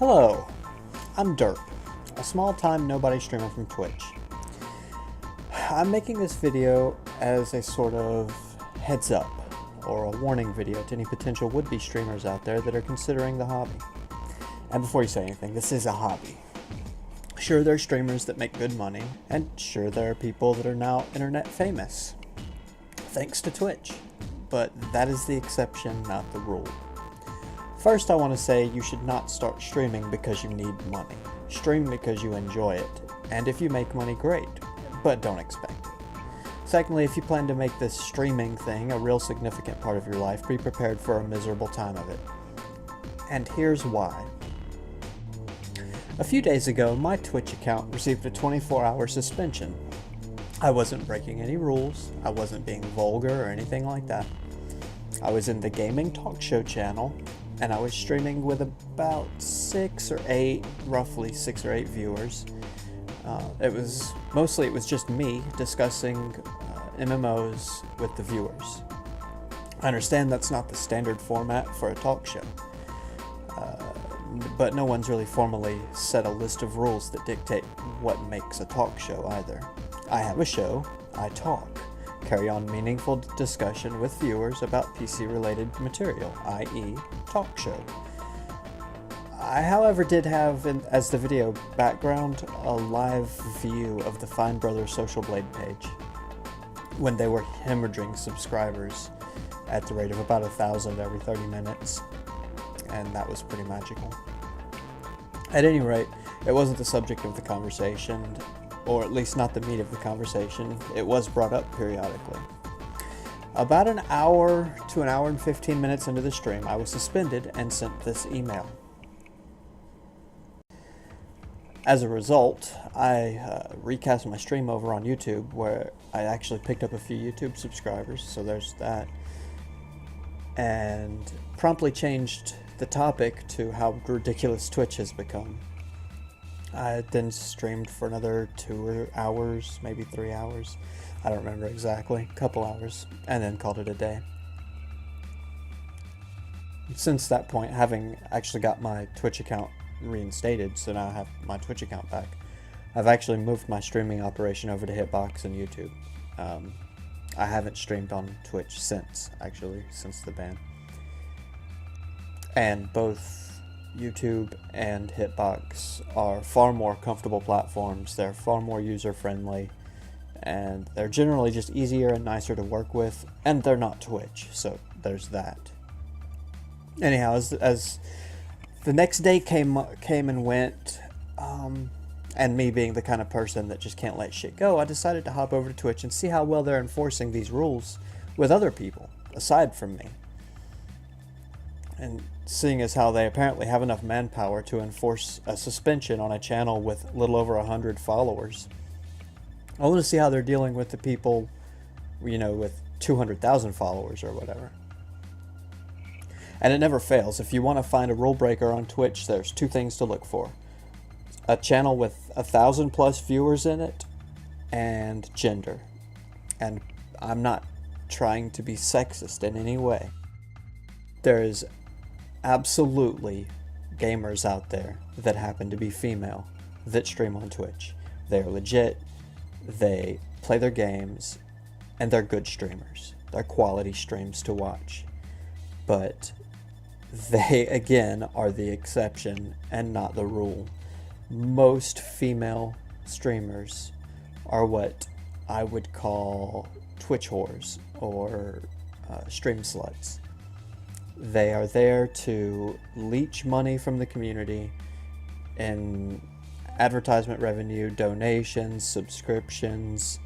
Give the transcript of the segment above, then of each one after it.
Hello, I'm Derp, a small-time nobody streamer from Twitch. I'm making this video as a sort of heads up or a warning video to any potential would-be streamers out there that are considering the hobby. And before you say anything, this is a hobby. Sure, there are streamers that make good money, and sure, there are people that are now internet famous, thanks to Twitch. But that is the exception, not the rule. First, I want to say you should not start streaming because you need money. Stream because you enjoy it, and if you make money, great, but don't expect it. Secondly, if you plan to make this streaming thing a real significant part of your life, be prepared for a miserable time of it. And here's why. A few days ago, my Twitch account received a 24-hour suspension. I wasn't breaking any rules, I wasn't being vulgar or anything like that. I was in the gaming talk show channel, and I was streaming with about roughly six or eight viewers. It was just me discussing MMOs with the viewers. I understand that's not the standard format for a talk show, but no one's really formally set a list of rules that dictate what makes a talk show either. I have a show, I talk, carry on meaningful discussion with viewers about PC-related material, i.e. talk show. I, however, did have, as the video background, a live view of the Fine Brothers Social Blade page when they were hemorrhaging subscribers at the rate of about 1,000 every 30 minutes, and that was pretty magical. At any rate, it wasn't the subject of the conversation, or at least not the meat of the conversation. It was brought up periodically. About an hour to an hour and 15 minutes into the stream, I was suspended and sent this email. As a result, I recast my stream over on YouTube, where I actually picked up a few YouTube subscribers, so there's that, and promptly changed the topic to how ridiculous Twitch has become. I then streamed for another 2 hours, maybe 3 hours. I don't remember exactly, a couple hours, and then called it a day. Since that point, having actually got my Twitch account reinstated, so now I have my Twitch account back, I've actually moved my streaming operation over to Hitbox and YouTube. I haven't streamed on Twitch since the ban. And both YouTube and Hitbox are far more comfortable platforms. They're far more user-friendly, and they're generally just easier and nicer to work with, and they're not Twitch, so there's that. Anyhow, as the next day came and went, and me being the kind of person that just can't let shit go, I decided to hop over to Twitch and see how well they're enforcing these rules with other people, aside from me. And seeing as how they apparently have enough manpower to enforce a suspension on a channel with a little over 100 followers, I want to see how they're dealing with the people, you know, with 200,000 followers or whatever. And it never fails. If you want to find a rule breaker on Twitch, there's two things to look for: a channel with 1,000 plus viewers in it, and gender. And I'm not trying to be sexist in any way. There is absolutely gamers out there that happen to be female that stream on Twitch. They're legit, they play their games, and they're good streamers. They're quality streams to watch. But they, again, are the exception and not the rule. Most female streamers are what I would call Twitch whores or stream sluts. They are there to leech money from the community in advertisement revenue, donations, subscriptions.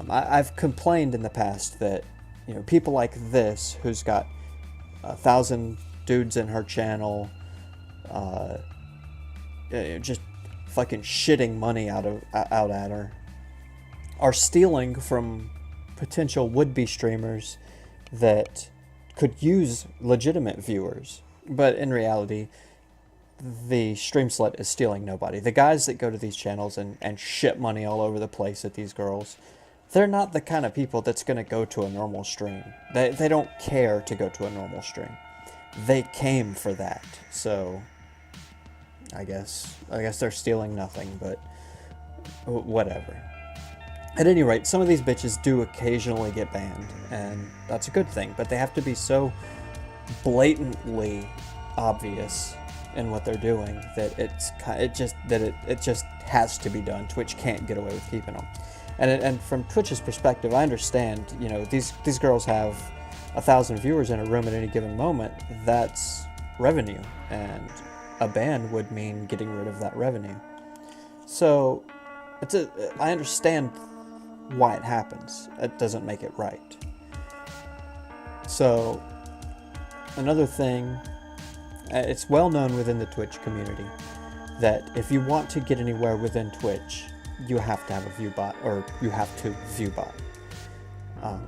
I've complained in the past that, you know, people like this, who's got 1,000 dudes in her channel, just fucking shitting money out at her, are stealing from potential would-be streamers that could use legitimate viewers. But in reality, the stream slut is stealing nobody. The guys that go to these channels and shit money all over the place at these girls, they're not the kind of people that's going to go to a normal stream. They don't care to go to a normal stream. They came for that. So I guess they're stealing nothing, but whatever. At any rate, some of these bitches do occasionally get banned, and that's a good thing, but they have to be so blatantly obvious in what they're doing that it just has to be done. Twitch can't get away with keeping them. And from Twitch's perspective, I understand, you know, these girls have 1,000 viewers in a room at any given moment. That's revenue, and a ban would mean getting rid of that revenue. So I understand why it happens. It doesn't make it right. So another thing, it's well known within the Twitch community that if you want to get anywhere within Twitch, you have to have a view bot, or you have to view bot.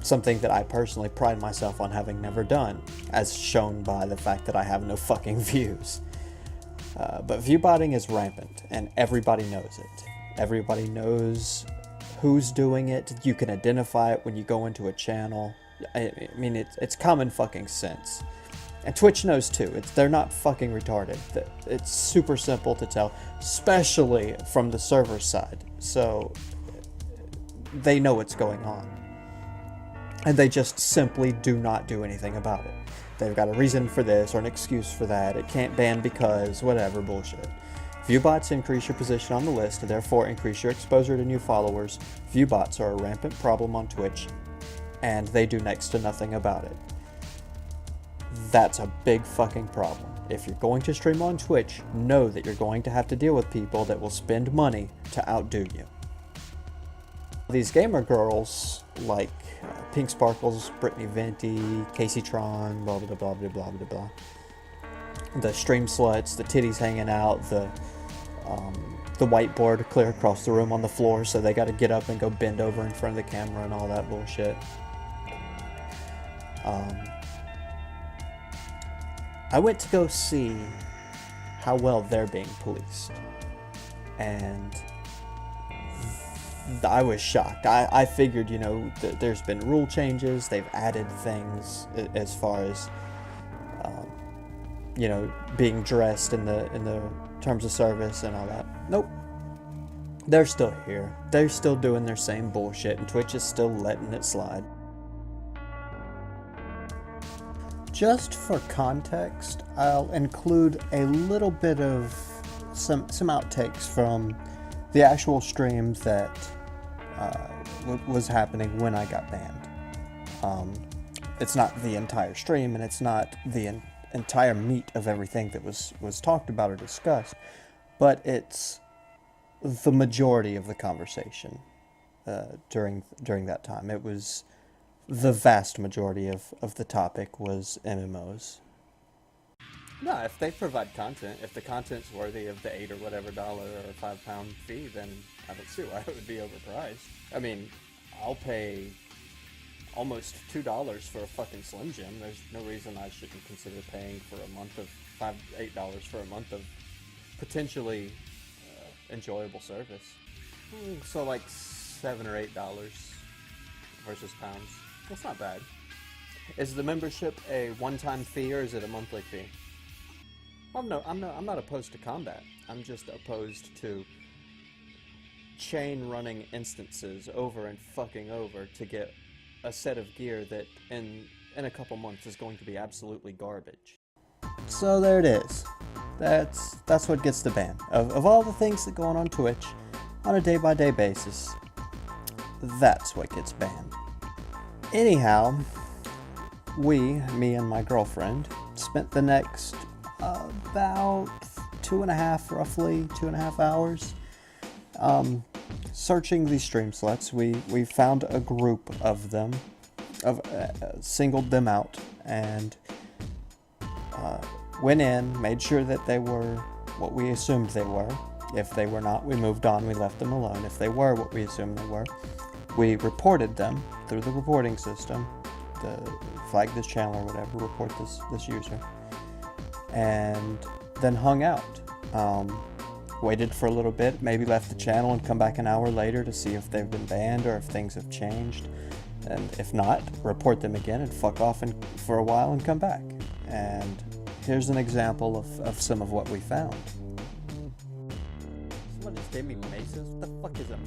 Something that I personally pride myself on having never done, as shown by the fact that I have no fucking views. But view botting is rampant, and everybody knows it. Everybody knows who's doing it. You can identify it when you go into a channel. I mean, it's common fucking sense. And Twitch knows too. They're not fucking retarded. It's super simple to tell, especially from the server side. So they know what's going on. And they just simply do not do anything about it. They've got a reason for this or an excuse for that. It can't ban because whatever bullshit. Viewbots increase your position on the list and therefore increase your exposure to new followers. Viewbots are a rampant problem on Twitch, and they do next to nothing about it. That's a big fucking problem. If you're going to stream on Twitch, know that you're going to have to deal with people that will spend money to outdo you. These gamer girls, like Pink Sparkles, Brittany Venti, Casey Tron, blah blah blah blah blah blah blah. The stream sluts, the titties hanging out, the whiteboard clear across the room on the floor, so they got to get up and go bend over in front of the camera and all that bullshit. I went to go see how well they're being policed, and I was shocked. I figured, you know, there's been rule changes, they've added things as far as, you know, being dressed in the terms of service and all that. Nope. They're still here. They're still doing their same bullshit, and Twitch is still letting it slide. Just for context, I'll include a little bit of some outtakes from the actual stream that was happening when I got banned. It's not the entire stream, and it's not the entire meat of everything that was talked about or discussed, but it's the majority of the conversation during that time. It was the vast majority of the topic was MMOs. No, if they provide content, if the content's worthy of the $8 or whatever dollar or £5 fee, then I don't see why it would be overpriced. I mean, I'll pay almost $2 for a fucking Slim Jim. There's no reason I shouldn't consider paying for a month of $8 for a month of potentially enjoyable service. So like $7 or $8 versus pounds. That's not bad. Is the membership a one-time fee or is it a monthly fee? Well, no, I'm not opposed to combat. I'm just opposed to chain running instances over and fucking over to get a set of gear that in a couple months is going to be absolutely garbage. So there it is. That's what gets the ban. Of all the things that go on Twitch on a day-by-day basis, that's what gets banned. Anyhow, me and my girlfriend, spent the next about roughly 2.5 hours searching these stream sluts. We found a group of them, singled them out, and went in, made sure that they were what we assumed they were. If they were not, we moved on, we left them alone. If they were what we assumed they were, we reported them through the reporting system, flag this channel or whatever, report this user, and then hung out. Waited for a little bit, maybe left the channel and come back an hour later to see if they've been banned or if things have changed. And if not, report them again and fuck off for a while and come back. And here's an example of some of what we found. Gave me mesos? What the fuck is a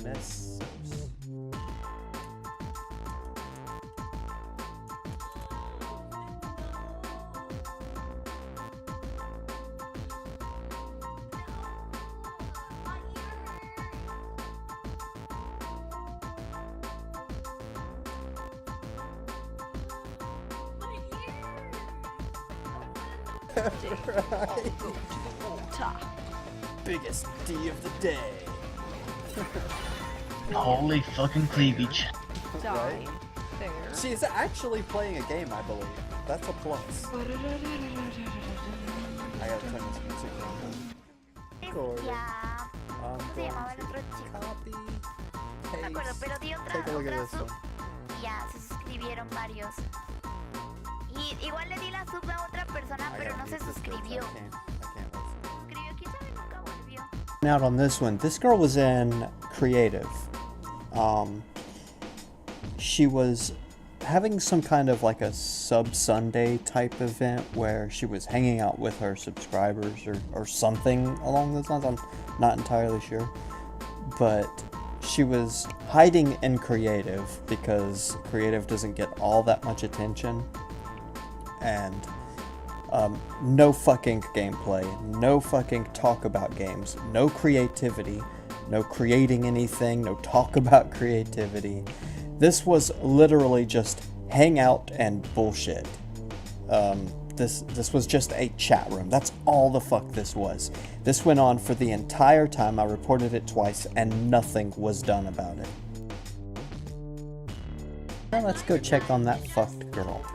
mesos? Right. Biggest D of the day. Holy fucking cleavage. Right? She's actually playing a game, I believe. That's a plus. I gotta turn this music down. Record. I'm going to copy, paste. Take a look at this one. Ya, se suscribieron varios. Y igual le di la sub a otra persona, pero no se suscribió. Out on this one, this girl was in creative. She was having some kind of like a sub Sunday type event where she was hanging out with her subscribers or something along those lines. I'm not entirely sure, but she was hiding in creative because creative doesn't get all that much attention, and no fucking gameplay, no fucking talk about games, no creativity, no creating anything, no talk about creativity. This was literally just hang out and bullshit. This was just a chat room. That's all the fuck this was. This went on for the entire time. I reported it twice and nothing was done about it. Now let's go check on that fucked girl.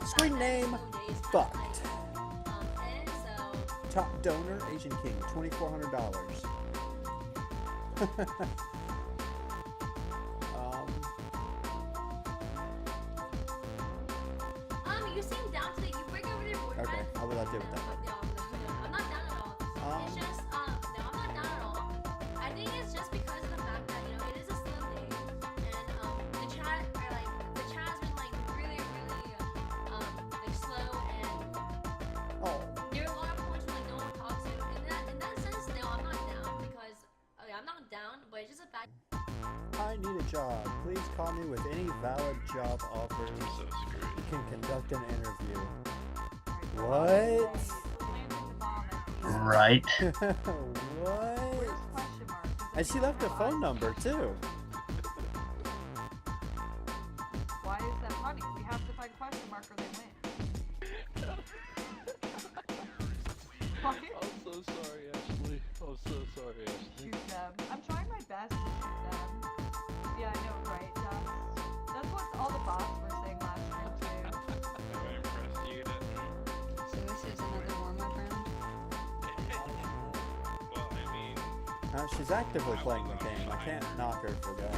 Screen name, fucked. Top donor, Asian King, $2,400. You seem down today. You bring over your boyfriend. Okay, how would I do with that? No, I'm not down at all. It's just, no, I'm not down at all. I think it's just because of the fact that, you know, it is a Sunday, and, the chat, the chat has been, really, really, slow, and there are a lot of points where, no one talks to. In that sense, no, I'm not down, because, okay, I'm not down, but it's just a fact. I need a job. Please call me with any valid job offers. You can conduct an interview. What? Right. What? And she left a phone number too. Why is that funny? We have to find question mark or they win. I'm so sorry, Ashley. I'm so sorry, Ashley. Shoot them. I'm trying my best to shoot them. Yeah, I know, right, Dust? That's what all the bots were saying last year, too. So this is another warm-up round? Well, I mean... She's actively playing the game. I can't knock her for that.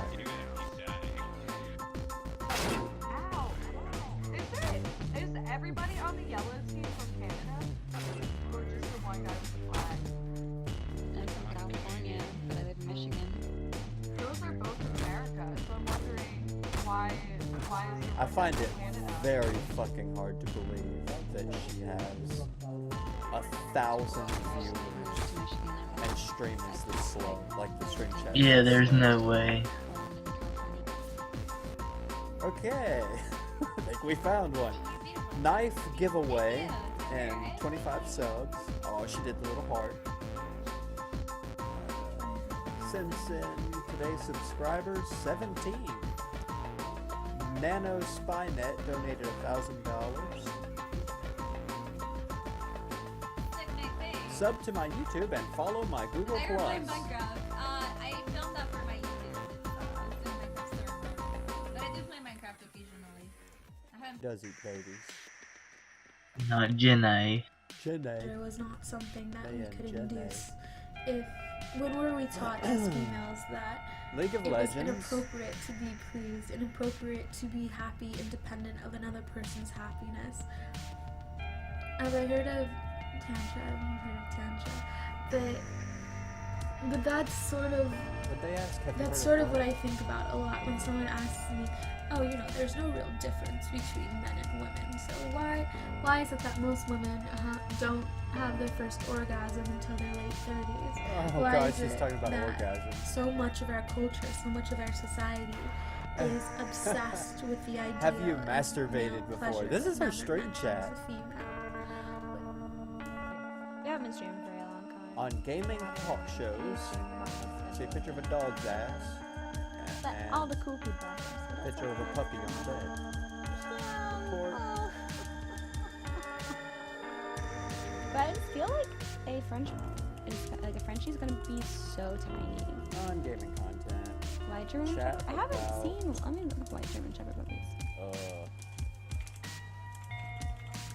Ow! Is everybody on the yellow team from Canada? Or just the one guy with the flag? I'm from California, but I live in Michigan. Those are both America, so I'm wondering why is I find it very fucking hard to believe that she has 1,000 viewers and stream is this slow, like the stream chat. Yeah, there's no way. Okay, I think we found one. Knife giveaway and 25 subs. Oh, she did the little heart. Since today's subscribers 17. Nano Spynet donated $1,000. Sub to my YouTube and follow my Google Plus. I filmed that for my YouTube. It's in my first server. But I do play Minecraft occasionally. Does eat babies. Not Jenny. There was not something that we could induce. When were we taught as females that League of it Legends. was inappropriate to be pleased, inappropriate to be happy independent of another person's happiness? As I heard of Tantra, I've never heard of Tantra, but But that's sort of But they ask, have you That's heard sort of of what I think about a lot when someone asks me, oh, you know, there's no real difference between men and women. So why is it that most women don't have their first orgasm until their late 30s? Oh Why god, is she's it talking about that orgasm. So much of our culture, so much of our society is obsessed with the idea Have you of masturbated male before? pleasure This is her rather stream than chat. as a female. We haven't been streaming for a long time. On gaming talk shows, see a picture of a dog's ass. But And all the cool people out there. So that's picture of a puppy on the bed. Poor- But I just feel like a Frenchie's gonna be so tiny. On gaming content. White German Chat Shepherd? I haven't about- seen. Let me look up White German Shepherd puppies.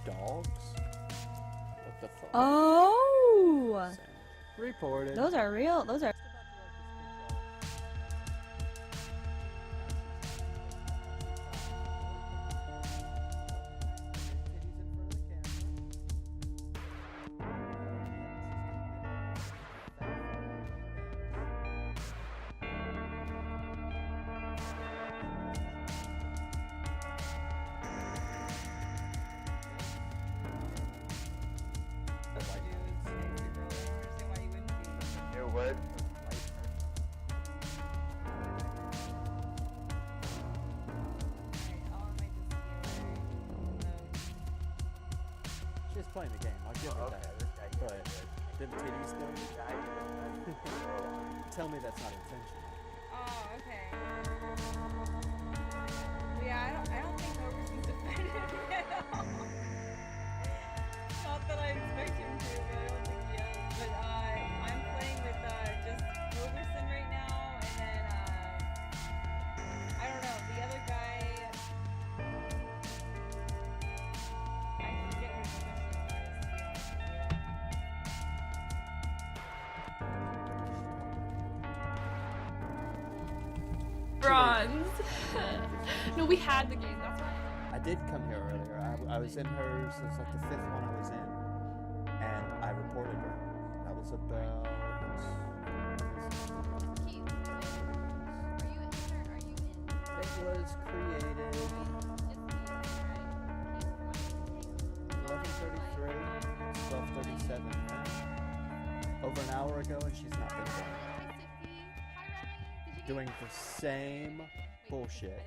Dogs? What the fuck? Oh, Reported. those are real. Those are. She's playing the game, I'll give her that. But them titties though? Tell me that's not intentional. Oh, okay. Yeah, I don't think Overton's offended at all. Not that I expect him to, but I don't think he is. But I'm playing with just Overton right now, and then I don't know, the other guy. I forget what his name was, to be honest Bronze. No, we had the game. That's why. I did come here earlier. I was in hers. It was like the 5th one I was in. And I reported her. That was about... It was created 11:33, 12:37 now. Over an hour ago, and she's not been done. Doing the same bullshit.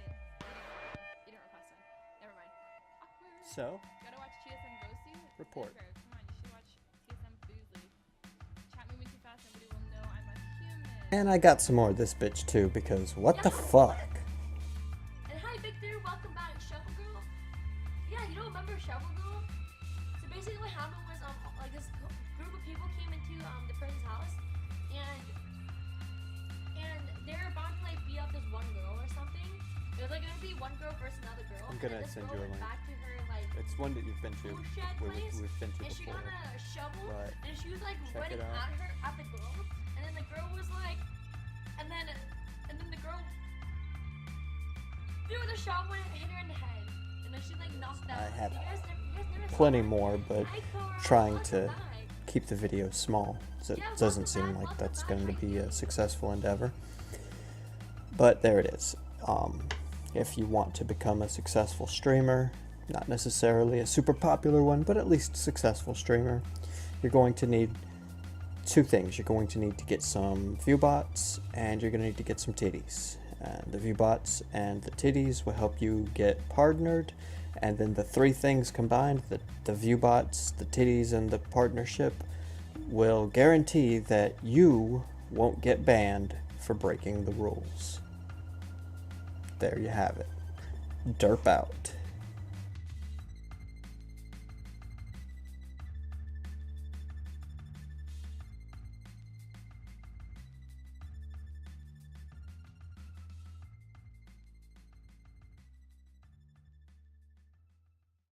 You didn't request it. Never mind. Awkward. So, Gotta watch TSM Ghosty. report. Come on, you should watch TSM Boozley. Chat moving too fast, nobody will know I'm a human. And I got some more of this bitch too, because what the fuck? And hi, Victor. Welcome back, Shovel Girl. Yeah, you don't remember Shovel Girl? So basically, what happened was like this group of people came into the friend's house, and they were about to like beat up this one girl or something. It was like gonna be one girl versus another girl. I'm gonna and this send girl you a went link. back to her like It's one that you've been to. tool shed place, We've been to and she before. got a shovel, But and she was like check running it out. at the girl, and then the girl was like, and then the girl threw the shovel and hit her in the head, and then she like knocked out. I have You guys never saw plenty that? more, but trying to keep the video small, so it doesn't seem like that's going to be a successful endeavor. But there it is. If you want to become a successful streamer, not necessarily a super popular one, but at least a successful streamer, you're going to need two things. You're going to need to get some view bots, and you're going to need to get some titties. The view bots and the titties will help you get partnered, and then the three things combined, the view bots, the titties, and the partnership, will guarantee that you won't get banned for breaking the rules. There you have it. Derp out.